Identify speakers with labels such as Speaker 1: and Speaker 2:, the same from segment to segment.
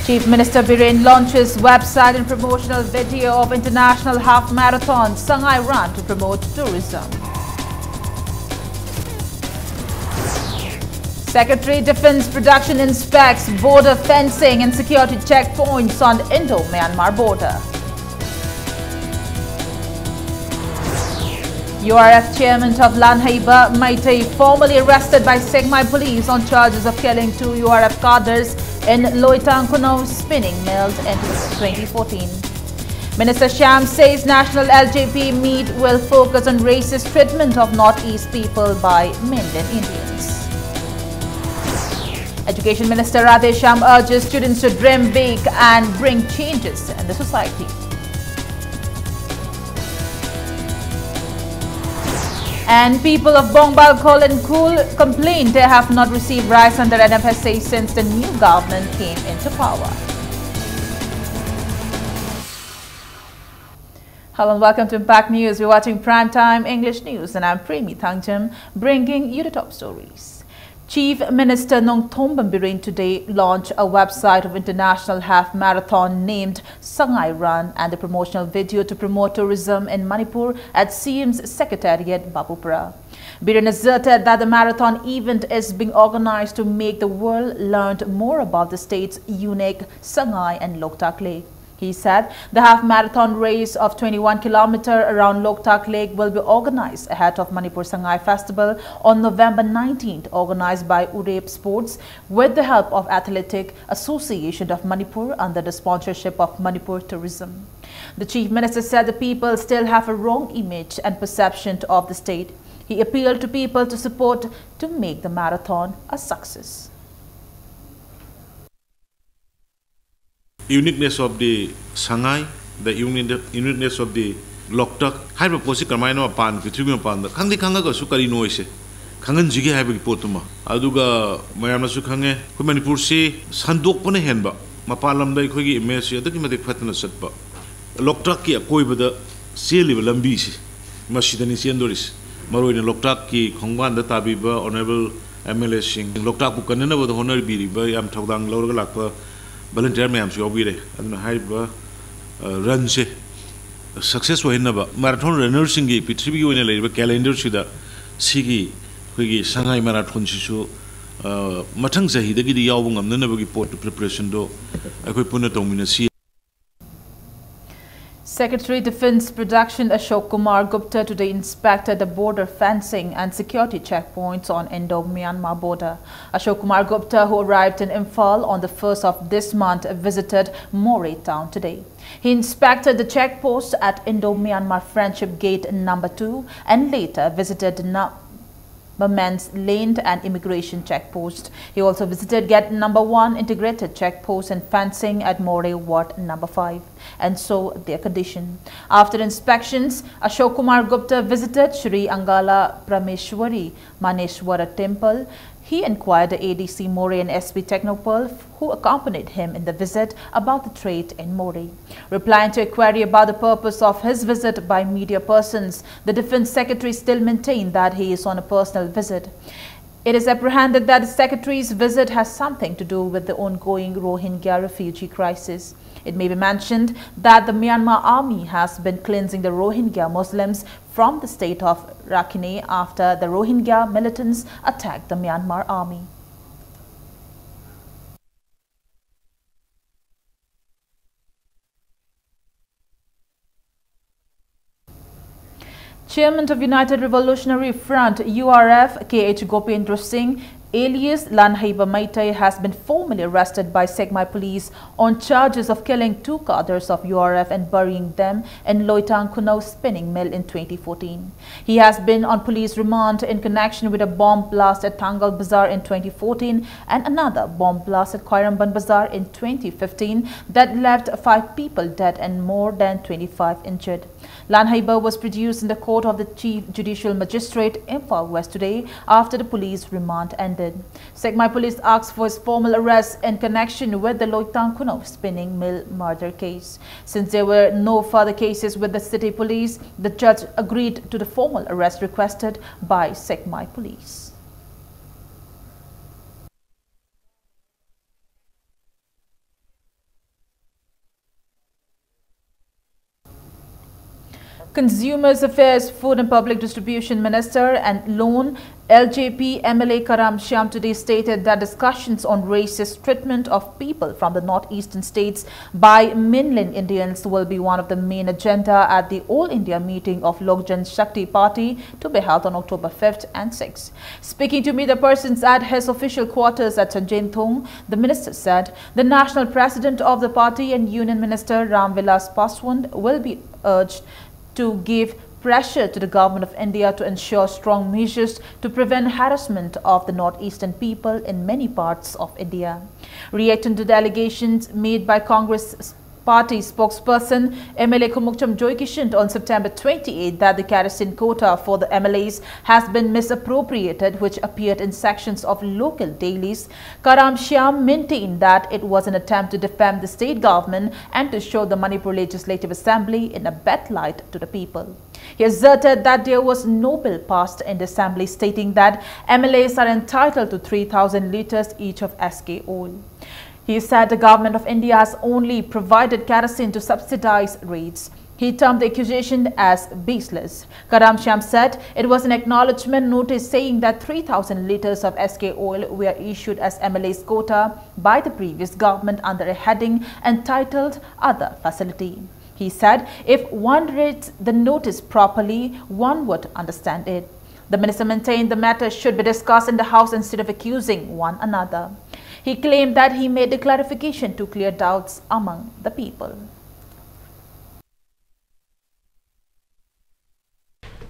Speaker 1: Chief Minister Biren launches website and promotional video of International Half Marathon Shanghai Run to promote tourism. Secretary Defense Production inspects border fencing and security checkpoints on Indo-Myanmar border. URF chairman of Lanhaiba Maitai formally arrested by Segmai police on charges of killing 2 URF cadres in Loitang Kunau spinning mills in 2014. Minister Sham says national LJP meet will focus on racist treatment of Northeast people by mainland Indians. Education Minister Radhe Sham urges students to dream big and bring changes in the society. And people of Bongbal Kolin Kul complained they have not received rice under NFSA since the new government came into power. Hello and welcome to Impact News. We're watching Primetime English News and I'm Premi Thangjam bringing you the top stories. Chief Minister Nongthombam Biren today launched a website of International Half Marathon named Shanghai Run and a promotional video to promote tourism in Manipur at CM's Secretariat, Bapupura. Biren asserted that the marathon event is being organized to make the world learn more about the state's unique Shanghai and Loktak Lake. He said the half-marathon race of 21 km around Loktak Lake will be organized ahead of Manipur Shanghai Festival on November 19th, organized by Urep Sports with the help of Athletic Association of Manipur under the sponsorship of Manipur Tourism. The Chief Minister said the people still have a wrong image and perception of the state. He appealed to people to support to make the marathon a success.
Speaker 2: Uniqueness of the Shanghai, the uniqueness of the Loktak. Hyper posi karmaino pan, Pitrium pan, the Kandi Kanga Sukari noise, Kangan Jigi have a potuma. Aduga Mayama Sukange, Manipur si, Sandok Pone Henba, Mapalam de Kogi, Messi, the Kimatic Patana Setpa. Loktaki, a koi with the seal Lambisi, Mashidani Siendoris, Maro in Loktaki, Kongwan, the Tabiba, Honorable MLA Singh, Loktaku Kanana with the Honor Biri, Bayam Togdang, Lorgalaka. Volunteer mayam si obire aduna haiba run se success hoinaba marathon runner singi pithribi oina leiba calendar sida sigi khoi Shanghai marathon sisu mathang sahi dagi di yaw ngamnana bagi pot preparation do akhoi puna tongmina si.
Speaker 1: Secretary Defense Production Ashok Kumar Gupta today inspected the border fencing and security checkpoints on Indo-Myanmar border. Ashok Kumar Gupta, who arrived in Imphal on the 1st of this month, visited Moreh town today. He inspected the checkpost at Indo-Myanmar Friendship Gate number 2 and later visited Men's Lane and Immigration Checkpost. He also visited Gate number 1 Integrated Checkpost and fencing at Moreh Ward number 5 and saw their condition. After inspections, Ashok Kumar Gupta visited Shri Angala Prameshwari Maneshwara Temple. He inquired the ADC Moreh and SP Technopol, who accompanied him in the visit, about the trade in Moreh. Replying to a query about the purpose of his visit by media persons, the Defense Secretary still maintained that he is on a personal visit. It is apprehended that the Secretary's visit has something to do with the ongoing Rohingya refugee crisis. It may be mentioned that the Myanmar army has been cleansing the Rohingya Muslims from the state of Rakhine after the Rohingya militants attacked the Myanmar army. Chairman of United Revolutionary Front URF K.H. Gopendra Singh alias Lanhaiba Maitai has been formally arrested by Segmai police on charges of killing 2 cadres of URF and burying them in Loitang Kunau spinning mill in 2014. He has been on police remand in connection with a bomb blast at Tangal Bazaar in 2014 and another bomb blast at Khairamban Bazaar in 2015 that left 5 people dead and more than 25 injured. Lanhaiba was produced in the court of the Chief Judicial Magistrate, Imphal West today after the police remand ended. Segmai police asked for his formal arrest in connection with the Loitang Kunau spinning mill murder case. Since there were no further cases with the city police, the judge agreed to the formal arrest requested by Segmai police. Consumers Affairs, Food and Public Distribution Minister and lone LJP MLA Karam Shyam today stated that discussions on racist treatment of people from the northeastern states by mainland Indians will be one of the main agenda at the All India meeting of Lok Jan Shakti Party to be held on October 5th and 6th. Speaking to media persons at his official quarters at Sanjainthong, the minister said the national president of the party and Union Minister Ram Vilas Paswan will be urged to give pressure to the government of India to ensure strong measures to prevent harassment of the northeastern people in many parts of India. Reacting to the allegations made by Congress Party spokesperson MLA Kumukcham Joy Kishan on September 28 that the kerosene quota for the MLAs has been misappropriated, which appeared in sections of local dailies, Karam Shyam maintained that it was an attempt to defame the state government and to show the Manipur Legislative Assembly in a bad light to the people. He asserted that there was no bill passed in the assembly stating that MLAs are entitled to 3,000 litres each of SK oil. He said the government of India has only provided kerosene to subsidize rates. He termed the accusation as baseless. Karam Shyam said it was an acknowledgement notice saying that 3,000 litres of SK oil were issued as MLA's quota by the previous government under a heading entitled Other Facility. He said if one reads the notice properly, one would understand it. The minister maintained the matter should be discussed in the House instead of accusing one another. He claimed that he made the clarification to clear doubts among the people.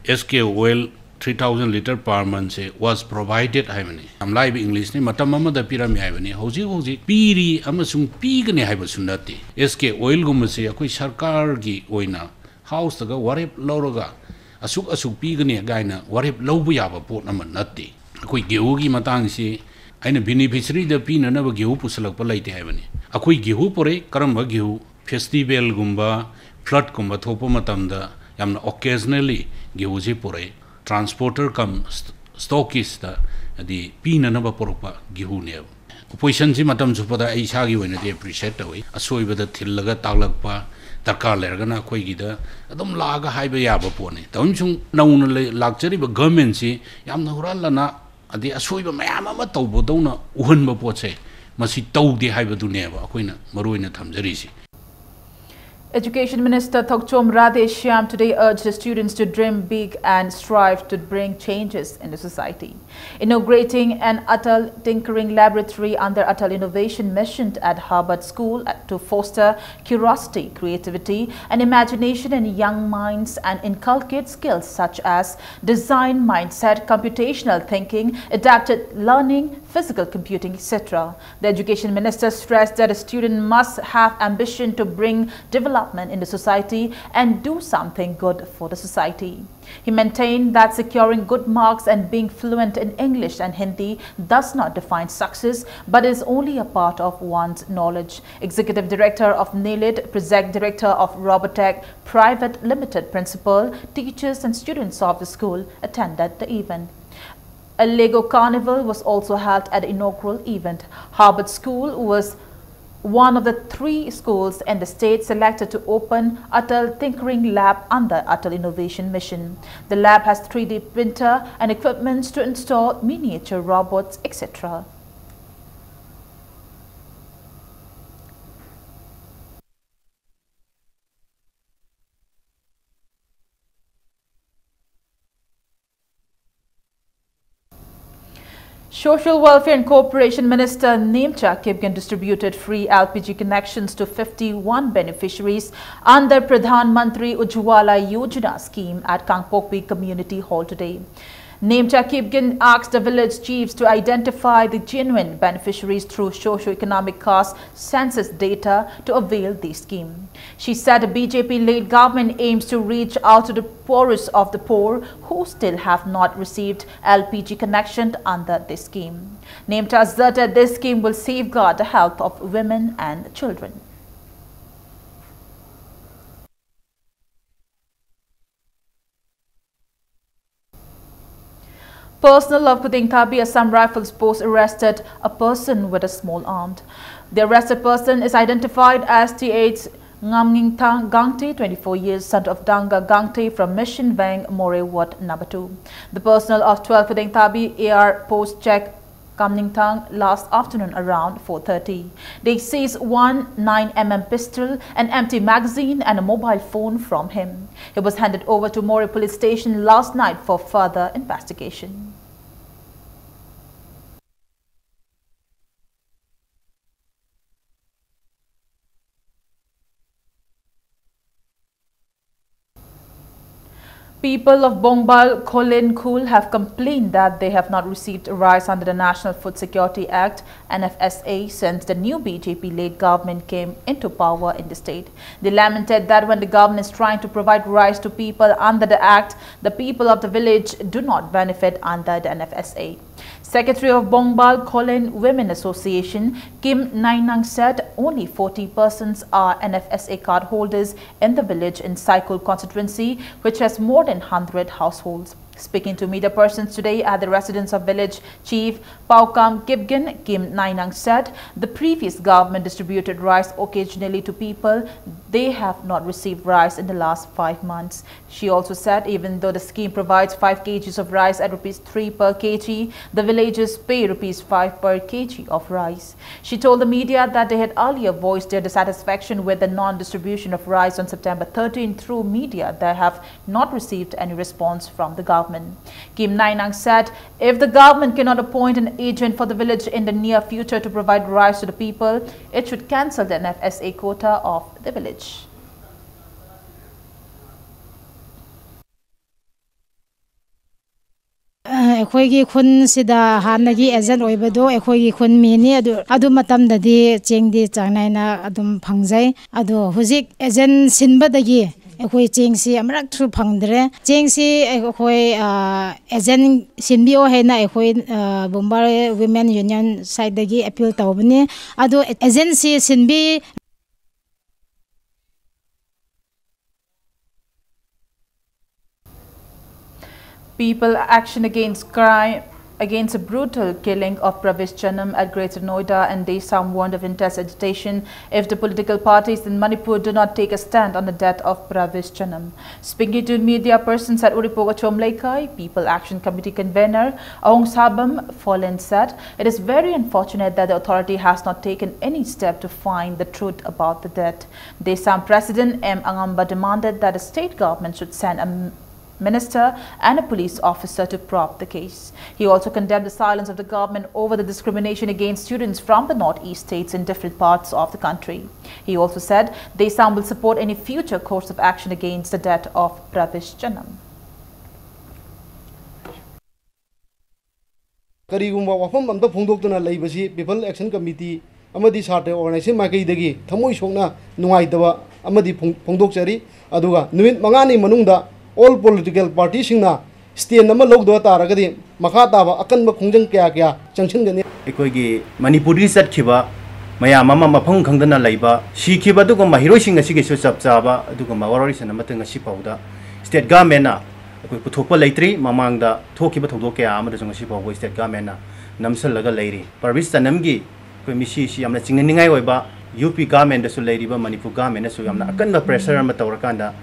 Speaker 3: SK oil 3,000 litre per month was provided. I'm live English ni matam da piram haibani hoji piri amasung pigani haibasunati SK oil gumase akoi sarkar gi oina house taga warep loroga asuk pigani gaina warep lobu yaba pot naman natti akoi gehu gi matang si aina beneficiary da pina na gehu pusalak pa laite haibani akoi gehu pore karamba gehu festival gumba flood gumba thopa matamda yamna occasionally gehu je pore transporter come stockist the pina na ba poropa gehu ne opposition ji matam jupada ai sa gi wena de appreciate tawi asoi bada thillaga taglakpa darkar lerga na khoi gi da adum laga haiba yaba pone taum chung nauna lakchari ba government si yamna hurala na adi asoi ba mayam ama tawbo dawna uhan ba poche masi tawdi haiba du ne ba akoina maroina thamjari si.
Speaker 1: Education Minister Thokchom Radhe Shyam today urged the students to dream big and strive to bring changes in the society. Inaugurating an Atal Tinkering Laboratory under Atal Innovation Mission at Harvard School to foster curiosity, creativity and imagination in young minds and inculcate skills such as design, mindset, computational thinking, adaptive learning, physical computing, etc. The Education Minister stressed that a student must have ambition to bring development in the society and do something good for the society. He maintained that securing good marks and being fluent in English and Hindi does not define success but is only a part of one's knowledge. Executive Director of NILIT, Project Director of Robotech Private Limited, principal, teachers and students of the school attended the event. A Lego Carnival was also held at the inaugural event. Harvard School was one of the 3 schools in the state selected to open Atal Tinkering Lab under Atal Innovation Mission. The lab has 3D printer and equipment to install miniature robots, etc. Social Welfare and Cooperation Minister Nemcha Kipgen distributed free LPG connections to 51 beneficiaries under Pradhan Mantri Ujjwala Yojana scheme at Kangpokpi Community Hall today. Nemcha Kipgen asked the village chiefs to identify the genuine beneficiaries through socio-economic caste census data to avail the scheme. She said the BJP-led government aims to reach out to the poorest of the poor who still have not received LPG connection under this scheme. Nemcha asserted this scheme will safeguard the health of women and children. Personnel of Kudingthabi Assam Rifles Post arrested a person with a small arm. The arrested person is identified as T.H. Ngamning Thang Gangte, 24 years, son of Danga Gangte from Mission Vang, More Wat, number 2. The personnel of 12 Pudeng Tabi AR post check Ngamning Thang last afternoon around 4:30. They seized one 9mm pistol, an empty magazine and a mobile phone from him. He was handed over to More police station last night for further investigation. People of Bongbal, Kolin Khul have complained that they have not received rice under the National Food Security Act (NFSA) since the new BJP-led government came into power in the state. They lamented that when the government is trying to provide rice to people under the act, the people of the village do not benefit under the NFSA. Secretary of Bongbal Kolin Women Association, Kim Nainang, said only 40 persons are NFSA card holders in the village in Saikul constituency, which has more than 100 households. Speaking to media persons today at the residence of village chief Paukam Kipgin, Kim Nainang said the previous government distributed rice occasionally to people. They have not received rice in the last 5 months. She also said even though the scheme provides 5 kgs of rice at ₹3 per kg, the villagers pay ₹5 per kg of rice. She told the media that they had earlier voiced their dissatisfaction with the non-distribution of rice on September 13 through media. They have not received any response from the government. Kim Nainang said if the government cannot appoint an agent for the village in the near future to provide rice to the people, it should cancel the NFSA quota of the village.
Speaker 4: Ekhoigi khun sida hanagi agent oibado ekhoigi khun mini adu matam dadi chengdi changnai adum phangjai adu hujik agent sinbadagi ekhoi chengsi amrak thru phangdre chengsi ekhoi agent sinbio hena ekhoi Bombay Women Union side dagi appeal tawbani adu agency sinbi
Speaker 1: People Action Against Crime against a brutal killing of Pravesh Janam at Greater Noida and Desam warned of intense agitation if the political parties in Manipur do not take a stand on the death of Pravesh Janam. Speaking to media persons at Uripoga Chomlaikai, People Action Committee convener Aung Sabam Follen said it is very unfortunate that the authority has not taken any step to find the truth about the death. Desam President M. Angamba demanded that the state government should send a minister and a police officer to probe the case. He also condemned the silence of the government over the discrimination against students from the northeast states in different parts of the country. He also said Desam will support any future course of action against the death of Pravesh Janam.
Speaker 5: Karigumba wafam amta phongdoktuna leibasi People Action Committee amadi sarte organization maikaidagi thamoi sokna nungaitaba amadi phongdokchari aduga numit mangani manungda all political parties singna stand nama logdo taragadi makha taba akanba khongjang kya kya changchingani
Speaker 6: ekoigi manipuri satkhiba mayam ama mafang khangdana laiba sikhiba dugo mahiroi singa sige so chapchaba adugo mawarori sana matanga sipauda state government na ekoi puthokpa leitri mamangda thokiba thodok kya amada jong sipaugo state government na namsallaga leiri parvis tanamgi koi misi si amna chingningai oiba UP government da su leiriba manipur government na su amna akanba pressure ama tawrakanda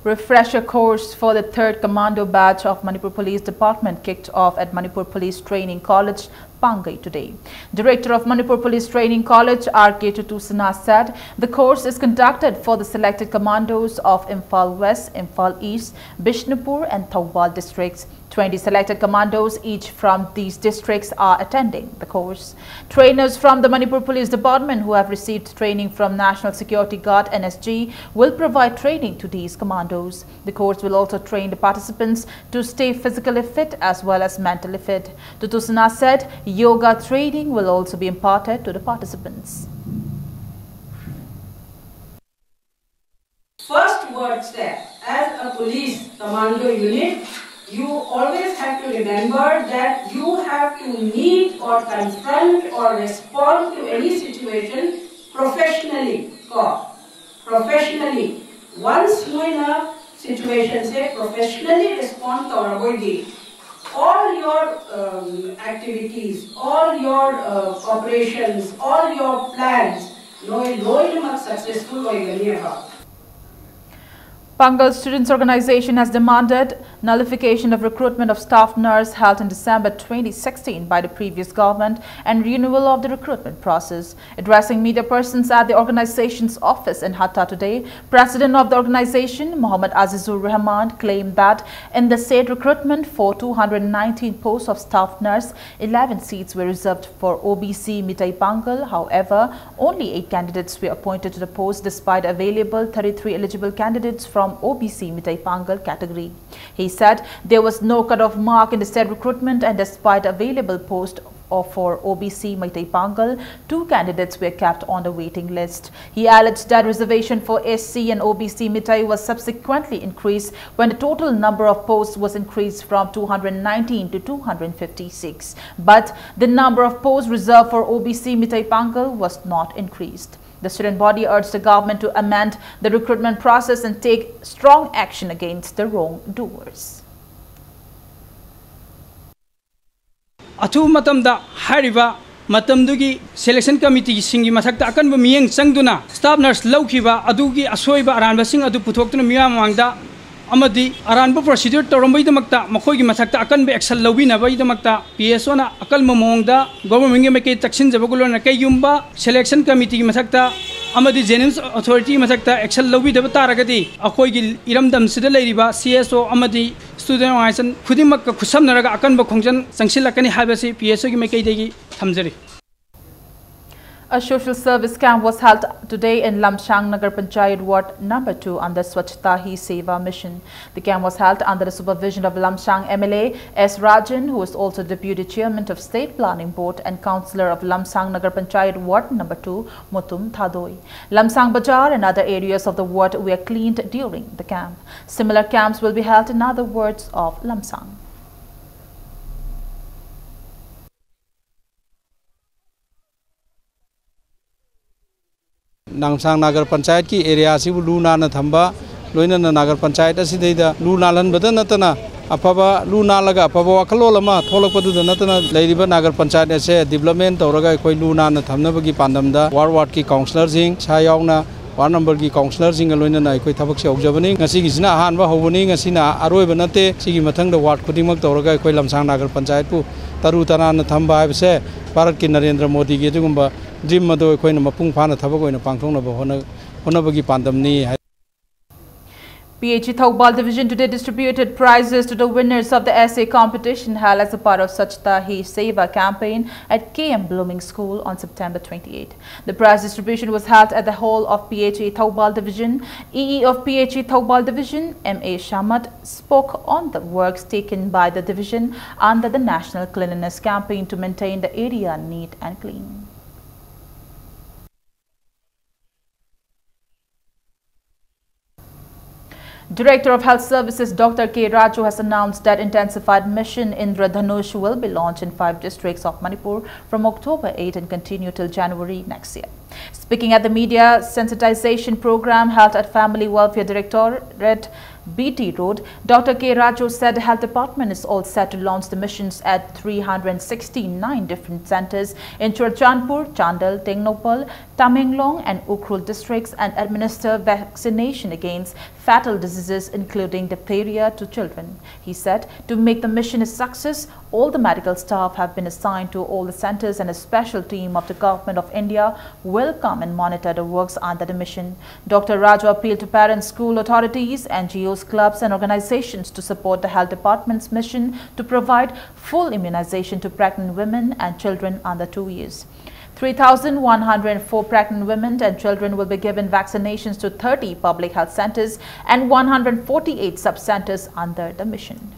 Speaker 1: Refresher course for the 3rd Commando batch of Manipur Police Department kicked off at Manipur Police Training College, Pangai today. Director of Manipur Police Training College, R.K. Tutusana, said the course is conducted for the selected commandos of Imphal West, Imphal East, Bishnupur and Thawbal districts. 20 selected commandos, each from these districts, are attending the course. Trainers from the Manipur Police Department who have received training from National Security Guard NSG will provide training to these commandos. The course will also train the participants to stay physically fit as well as mentally fit. Tutusana said yoga training will also be imparted to the participants.
Speaker 7: First word step, as a police commando unit, you always have to remember that you have to meet or confront or respond to any situation professionally. Professionally. Once you in a situation, say professionally respond to our body. all your activities, all your operations, all your plans, successful.
Speaker 1: Pangal Students Organization has demanded nullification of recruitment of staff nurse held in December 2016 by the previous government and renewal of the recruitment process. Addressing media persons at the organization's office in Hatta today, President of the organization, Muhammad Azizur Rahman, claimed that in the said recruitment for 219 posts of staff nurse, 11 seats were reserved for OBC Mitai Pangal. However, only 8 candidates were appointed to the post despite available 33 eligible candidates from OBC Mitai Pangal category. He said there was no cut-off mark in the said recruitment, and despite available post for OBC Mitai Pangal, 2 candidates were kept on the waiting list. He alleged that reservation for SC and OBC Mitai was subsequently increased when the total number of posts was increased from 219 to 256. But the number of posts reserved for OBC Mitai Pangal was not increased. The student body urged the government to amend the recruitment process and take strong action against the wrongdoers.
Speaker 8: Atu matamda hariba matamdugi selection committee singi masakta akan bumiyeng sangduna staff nurse laukiba adugi asoiba aranba sing adu puthokna miyam wangda amadi aranba procedure torombai damakta makoigi masakta akan be action lawina bai damakta PSO na akal momongda government nge make taksin jabagulona kayumba selection committee masakta amadi Genuine Authority masakta action lawi daba taragadi akoigi iramdam sida leiriba CSO amadi student organization khudimmak ka khusamnaraga akanba khongjan sangsilakani habasi PSO gi make degi thamjari.
Speaker 1: A social service camp was held today in Lamshang Nagar Panchayat Ward number 2 under Swachhta Hi Seva mission. The camp was held under the supervision of Lamshang MLA S. Rajan, who is also Deputy Chairman of State Planning Board and Councillor of Lamshang Nagar Panchayat Ward number 2, Mutum Thadoi. Lamsang Bazaar and other areas of the ward were cleaned during the camp. Similar camps will be held in other wards of Lamsang.
Speaker 9: Nangsang Nagar Panchayat ki area si luna na thamba loina na Nagar Panchayat asidaida luna lan bada natana apaba luna laga apaba wakalo lama tholak padu da natana leiriba Nagar Panchayat ase development tawraga koi luna na thamna bagi pandamda ward ki councillor jing chayawna ward number ki councillor jing loina na koi thabak se ogjabani ngasi gisna hanba hobani ngasi na aroi banate sigi mathang da ward khudimak tawraga koi Lamsang Nagar Panchayat pu taru tana na thamba aibse Bharat ki Narendra Modi ki jugumba dream mado koi na mapung phana thabak oina pangthong na hona bagi pandamni.
Speaker 1: PHE Thoubal Division today distributed prizes to the winners of the essay competition held as a part of Swachhta Hi Seva campaign at KM Blooming School on September 28. The prize distribution was held at the hall of PHE Thoubal Division. EE of PHE Thoubal Division, M.A. Shamat, spoke on the works taken by the division under the National Cleanliness Campaign to maintain the area neat and clean. Director of Health Services Dr. K. Raju has announced that intensified mission Indradhanush will be launched in 5 districts of Manipur from October 8 and continue till January next year. Speaking at the media sensitization program held at Family Welfare Directorate BT Road, Dr. K. Raju said the Health Department is all set to launch the missions at 369 different centers in Churachandpur, Chandal, Tengnopal, Tamenglong and Ukhrul districts and administer vaccination against fatal diseases including diphtheria to children. He said to make the mission a success, all the medical staff have been assigned to all the centers and a special team of the Government of India will come and monitor the works under the mission. Dr. Raju appealed to parents, school authorities, NGOs, clubs and organizations to support the Health Department's mission to provide full immunization to pregnant women and children under 2 years. 3,104 pregnant women and children will be given vaccinations to 30 public health centers and 148 sub-centers under the mission.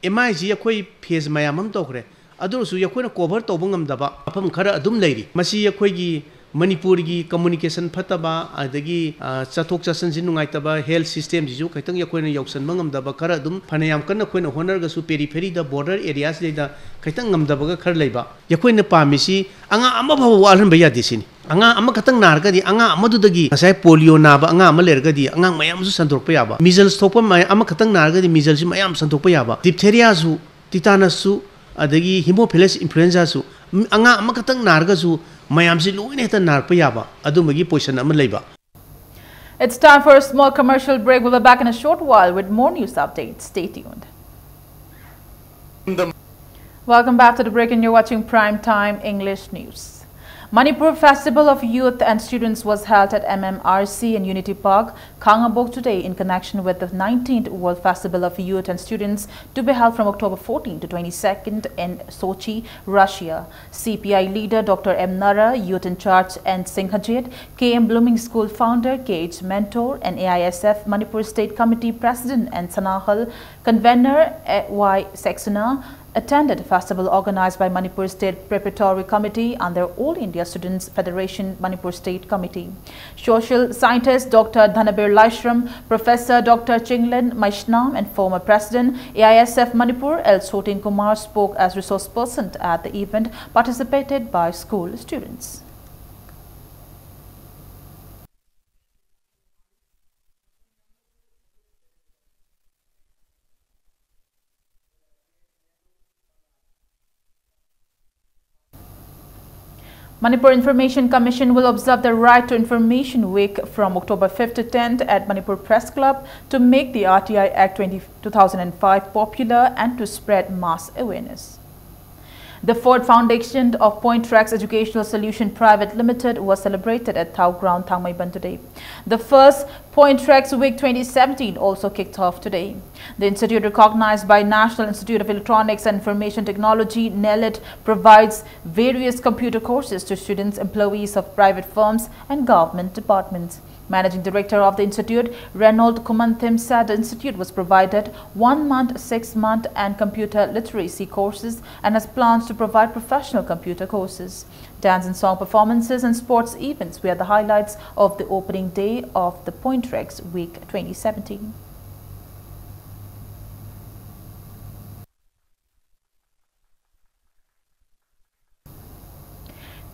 Speaker 10: MIG yakoi phase mayamam tokre adursu yakoi cover tobungam daba apam khara adum leiri masi yakoi gi Manipur gi communication phataba adagi chathok chasan sin nungai taba health system ji ju kaitang yakoi na yausan mangam daba khara adum phanayam kan khoi na honor ga su periphery da border areas le da kaitang ngam daba ga khar leiba yakoi na pamisi anga ama bhawa walhan baya disini Anga ama katang nargadi anga amadudagi asai polio naba anga ama lergadi anga mayam su santorpa yaba measles thopa ama katang nargadi measles si mayam santorpa yaba diphtheria su tetanus su adagi hemophilus influenza su anga ama katang narga su mayam si loine heta narpa yaba adumagi position ama leiba.
Speaker 1: It's time for a small commercial break. We'll be back in a short while with more news updates. Stay tuned. Welcome back to the break, and you're watching Prime Time English News. Manipur Festival of Youth and Students was held at MMRC and Unity Park, Kangabok today in connection with the 19th World Festival of Youth and Students to be held from October 14 to 22nd in Sochi, Russia. CPI leader Dr. M. Nara, Youth in Charge and Singhajit, KM Blooming School founder, KH Mentor, and AISF Manipur State Committee President and Sanahal Convener Y. Saxena attended a festival organized by Manipur State Preparatory Committee under All India Students Federation Manipur State Committee. Social scientist Dr. Dhanabir Laishram, Professor Dr. Chinglin Maishnam and former President AISF Manipur L. Sotin Kumar spoke as resource person at the event participated by school students. Manipur Information Commission will observe the Right to Information Week from October 5th to 10th at Manipur Press Club to make the RTI Act 2005 popular and to spread mass awareness. The Ford Foundation of Point Tracks Educational Solution Private Limited was celebrated at Thau Ground, Thangmaiban today. The first Point Tracks Week 2017 also kicked off today. The institute, recognized by National Institute of Electronics and Information Technology, NELIT, provides various computer courses to students, employees of private firms and government departments. Managing Director of the Institute, Reynold Kumanthim, said the Institute was provided 1 month, 6 month and computer literacy courses and has plans to provide professional computer courses. Dance and song performances and sports events were the highlights of the opening day of the Point Tracks Week 2017.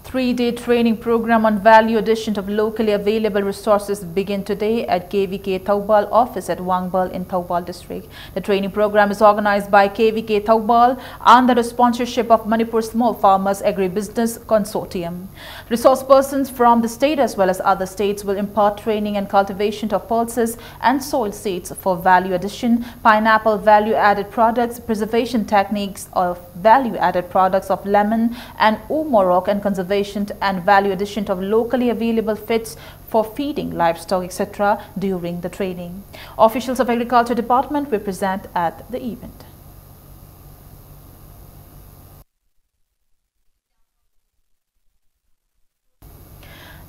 Speaker 1: Three-day training program on value addition of locally available resources begin today at KVK Thaubal office at Wangbal in Thaubal district. The training program is organized by KVK Thaubal under the sponsorship of Manipur Small Farmers Agribusiness Consortium. Resource persons from the state as well as other states will impart training and cultivation of pulses and soil seeds for value addition, pineapple value-added products, preservation techniques of value-added products of lemon and umorok, and conservation and value addition of locally available feeds for feeding livestock, etc. during the training. Officials of Agriculture Department were present at the event.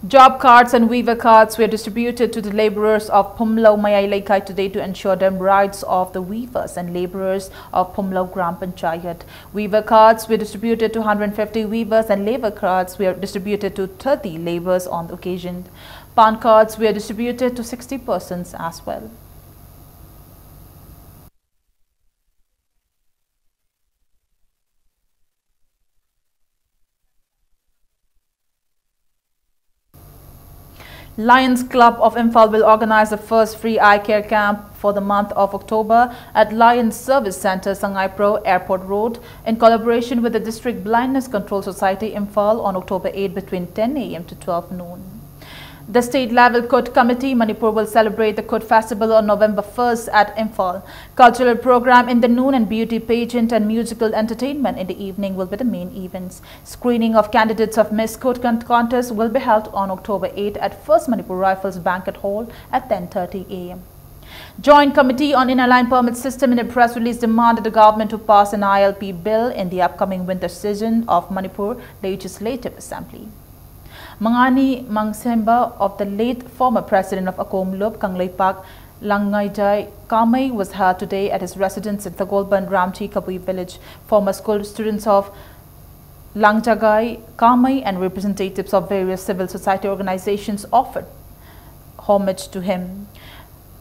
Speaker 1: Job cards and weaver cards were distributed to the laborers of Pumlau Mayai Laikai today to ensure them rights of the weavers and laborers of Pumlau Gram Panchayat. Weaver cards were distributed to 150 weavers and labor cards were distributed to 30 laborers on the occasion. Pan cards were distributed to 60 persons as well. Lions Club of Imphal will organize the first free eye care camp for the month of October at Lions Service Center, Sangai Pro, Airport Road, in collaboration with the District Blindness Control Society, Imphal, on October 8 between 10 a.m. to 12 noon. The state-level Kut Committee, Manipur, will celebrate the Kut Festival on November 1st at Imphal. Cultural program in the noon and beauty pageant and musical entertainment in the evening will be the main events. Screening of candidates of Miss Kut contest will be held on October 8 at First Manipur Rifles Banquet Hall at 10:30 a.m. Joint Committee on Inner Line Permit System in a press release demanded the government to pass an ILP bill in the upcoming winter session of Manipur Legislative Assembly. Mangani Mangsemba of the late former president of Akomlup, Kangleipak, Langaijai Kamai, was held today at his residence in Thagolban Ramchi Kabui village. Former school students of Langjagai Kamai and representatives of various civil society organizations offered homage to him.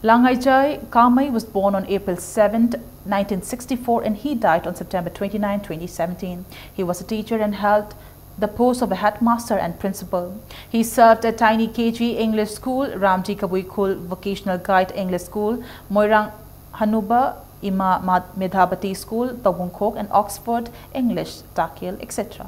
Speaker 1: Langaijai Kamai was born on April 7, 1964, and he died on September 29, 2017. He was a teacher and held the post of a headmaster and principal. He served at Tiny KG English School, Ramji Kabuikul Vocational Guide English School, Moirang Hanuba Ima Medhabati School, Tabungkok and Oxford English, Takil, etc.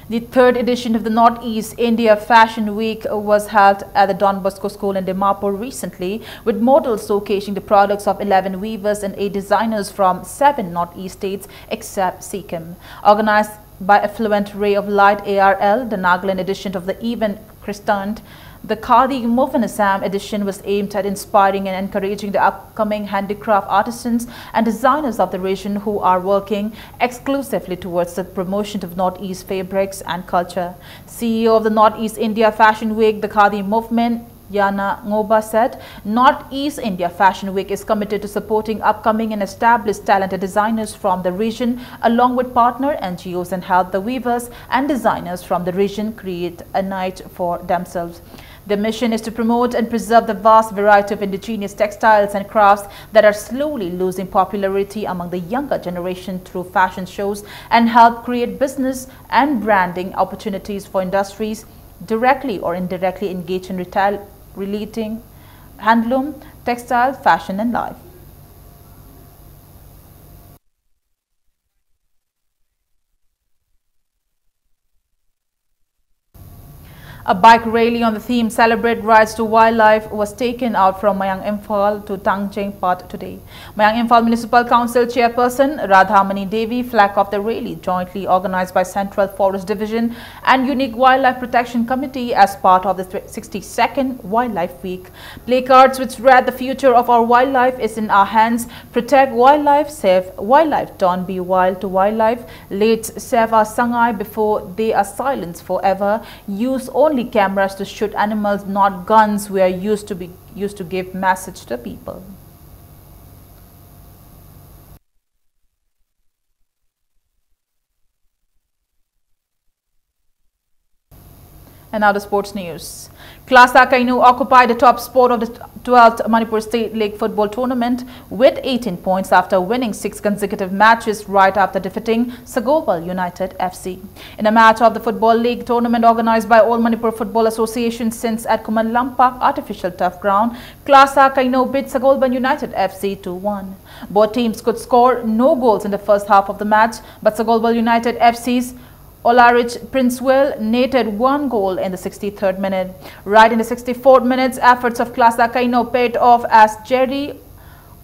Speaker 1: The third edition of the Northeast India Fashion Week was held at the Don Bosco School in Manipur recently, with models showcasing the products of 11 weavers and 8 designers from 7 Northeast states except Sikkim. Organized by Affluent Ray of Light ARL, the Nagaland edition of the event christened the Khadi Movement Assam edition was aimed at inspiring and encouraging the upcoming handicraft artisans and designers of the region who are working exclusively towards the promotion of Northeast fabrics and culture. CEO of the Northeast India Fashion Week, the Khadi Movement, Yana Ngoba said, Northeast India Fashion Week is committed to supporting upcoming and established talented designers from the region along with partner NGOs and help the weavers and designers from the region create a niche for themselves. The mission is to promote and preserve the vast variety of indigenous textiles and crafts that are slowly losing popularity among the younger generation through fashion shows and help create business and branding opportunities for industries directly or indirectly engaged in retail, relating, handloom, textile, fashion and life. A bike rally on the theme Celebrate Rights to Wildlife was taken out from Mayang Imphal to Tangjeng Pat today. Mayang Imphal Municipal Council Chairperson Radhamani Devi flagged off the rally jointly organized by Central Forest Division and Unique Wildlife Protection Committee as part of the 62nd Wildlife Week. Placards which read, "The future of our wildlife is in our hands. Protect wildlife, save wildlife, don't be wild to wildlife. Let's save our sangai before they are silenced forever. Use only cameras to shoot animals, not guns. We are used to give message to people." And now the sports news. Class A Kainu occupied the top spot of the 12th Manipur State League Football Tournament with 18 points after winning 6 consecutive matches right after defeating Sagopal United FC. In a match of the Football League tournament organized by All Manipur Football Association since at Kuman Lampak Artificial Turf Ground, Class A Kainu beat Sagolban United FC 2-1. Both teams could score no goals in the first half of the match, but Sagolban United FC's Olarich Princewell netted 1 goal in the 63rd minute. Right in the 64th minute, efforts of Class A Kaino paid off as Jerry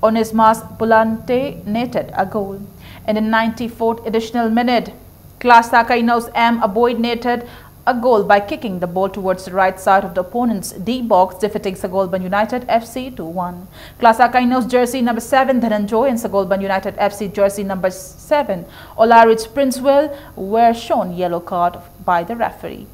Speaker 1: Onesmas Bulante netted a goal. In the 94th additional minute, Class A Kaino's M. Aboid netted a goal by kicking the ball towards the right side of the opponent's D box, defeating Sagolban United FC 2-1. Class A Kaino's jersey number 7 Dhananjoy and Sagolban United FC jersey number 7 Olarich Princewell were shown yellow card by the referee.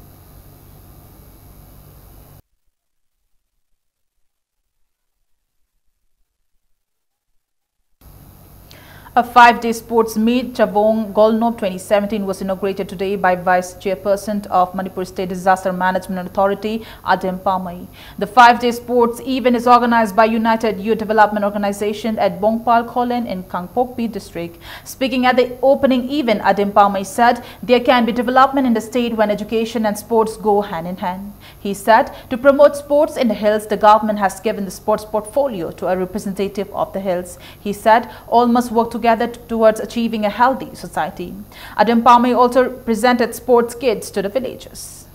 Speaker 1: A 5-day sports meet, Chabong Golnob 2017, was inaugurated today by Vice Chairperson of Manipur State Disaster Management Authority, Adem Pamai. The 5-day sports event is organized by United Youth Development Organization at Bongpal Kholen in Kangpokpi district. Speaking at the opening event, Adem Pamai said there can be development in the state when education and sports go hand in hand. He said to promote sports in the hills, the government has given the sports portfolio to a representative of the hills. He said all must work together towards achieving a healthy society. Adem Pamay also presented sports kits to the villagers.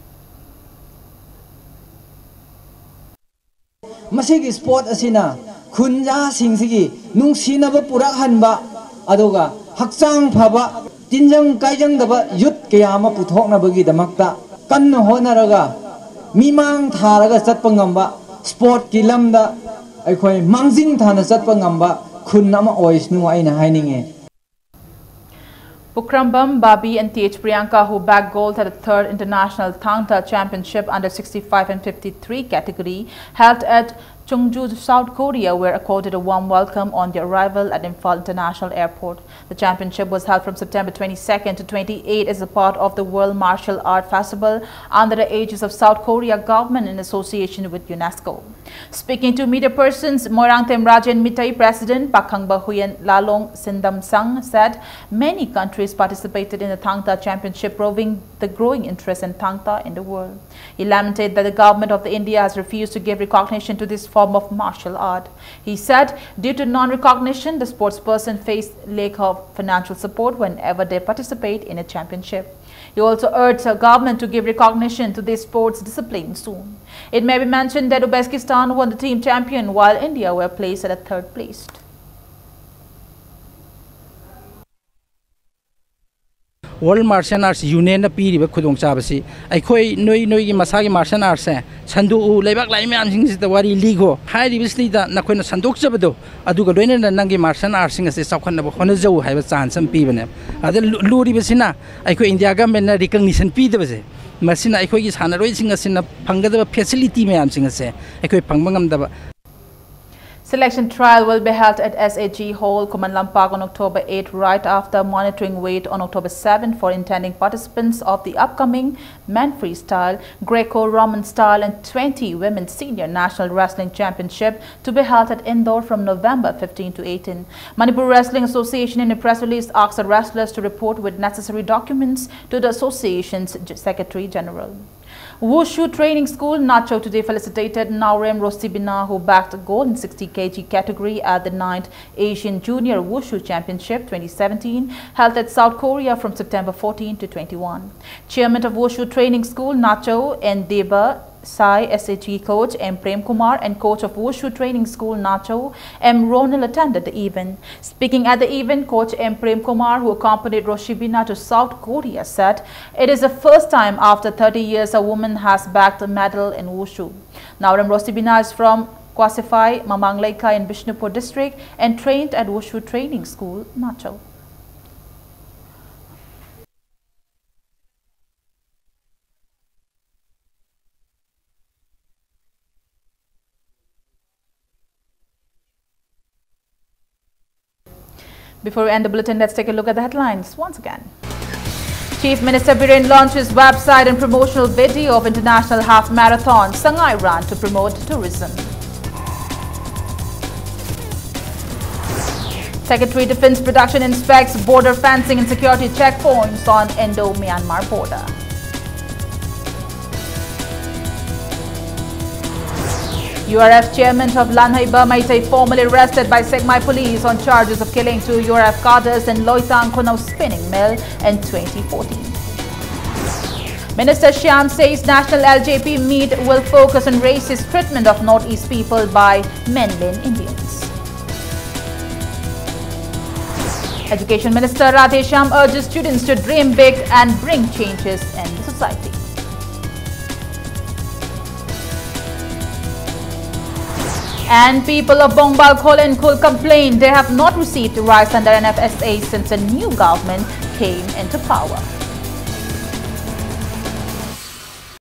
Speaker 11: Masigi sport asina khunja singsigi nung sinaba purak hanba adoga hakchang phaba tinjang kaijang daba yut kayama puthokna bagi damakta kan honaraga mimang tharaga chatpa ngamba sport ki lamda aikhoi mangjing thana chatpa ngamba
Speaker 1: Pukrambam, Babi and TH Priyanka, who bagged gold at the 3rd International Thangta Championship under 65 and 53 category, held at Cheongju, South Korea, were accorded a warm welcome on their arrival at Imphal International Airport. The championship was held from September 22nd to 28 as a part of the World Martial Art Festival under the aegis of South Korea government in association with UNESCO. Speaking to media persons, Moirang Temrajan Mitai President Pakhangba Huyen Lalong Sindam Sang said many countries participated in the Thangta Championship, proving the growing interest in Thangta in the world. He lamented that the government of India has refused to give recognition to this form of martial art. He said due to non-recognition, the sportsperson faced lack of financial support whenever they participate in a championship. He also urged the government to give recognition to this sports discipline soon. It may be mentioned that Uzbekistan won the team champion while India were placed at a third place.
Speaker 12: World Martial Arts Union piriba khudong chabasi aikhoi noi gi masagi martial arts se sandu u lebak lai myam sing si wari ligo hairi bisli da nakhoi sandok chabado aduga loina nangi martial arts sing se sakhon na khona jau haiba chance am pibane ade luri bisina aikhoi India government na recognition pi debase masina aikhoi gi sanaroi sing asina phangada facility myam sing se aikhoi phangbangam da.
Speaker 1: Selection trial will be held at SAG Hall, Kuman Lampak on October 8, right after monitoring weight on October 7 for intending participants of the upcoming Men Freestyle, Greco-Roman Style and 20 Women's Senior National Wrestling Championship to be held at Indore from November 15 to 18. Manipur Wrestling Association in a press release asked the wrestlers to report with necessary documents to the association's Secretary General. Wushu Training School Nacho today felicitated Naurem Rosibina, who bagged gold in 60 kg category at the 9th Asian Junior Wushu Championship 2017 held at South Korea from September 14 to 21. Chairman of Wushu Training School Nacho and Deba Sai SAG coach M. Prem Kumar and coach of Wushu Training School Nacho M. Ronald attended the event. Speaking at the event, coach M. Prem Kumar, who accompanied Roshibina to South Korea, said it is the first time after 30 years a woman has bagged a medal in Wushu. Naurem Roshibina is from Kwasifai, Mamanglaika in Bishnupur district and trained at Wushu Training School Nacho. Before we end the bulletin, let's take a look at the headlines once again. Chief Minister Biren launched his website and promotional video of International Half Marathon Sangai Run to promote tourism. Secretary Defense Production inspects border fencing and security checkpoints on Indo-Myanmar border. URF chairman of Lanhai Burmaitai formally arrested by Segmai police on charges of killing 2 URF cadres in Loitang Kunau spinning mill in 2014. Minister Shyam says national LJP meet will focus on racist treatment of Northeast people by Menlin Indians. Education Minister Radheshyam urges students to dream big and bring changes in the society. And people of Bongbal Kholen Khul complain they have not received rice under NFSA since a new government came into power.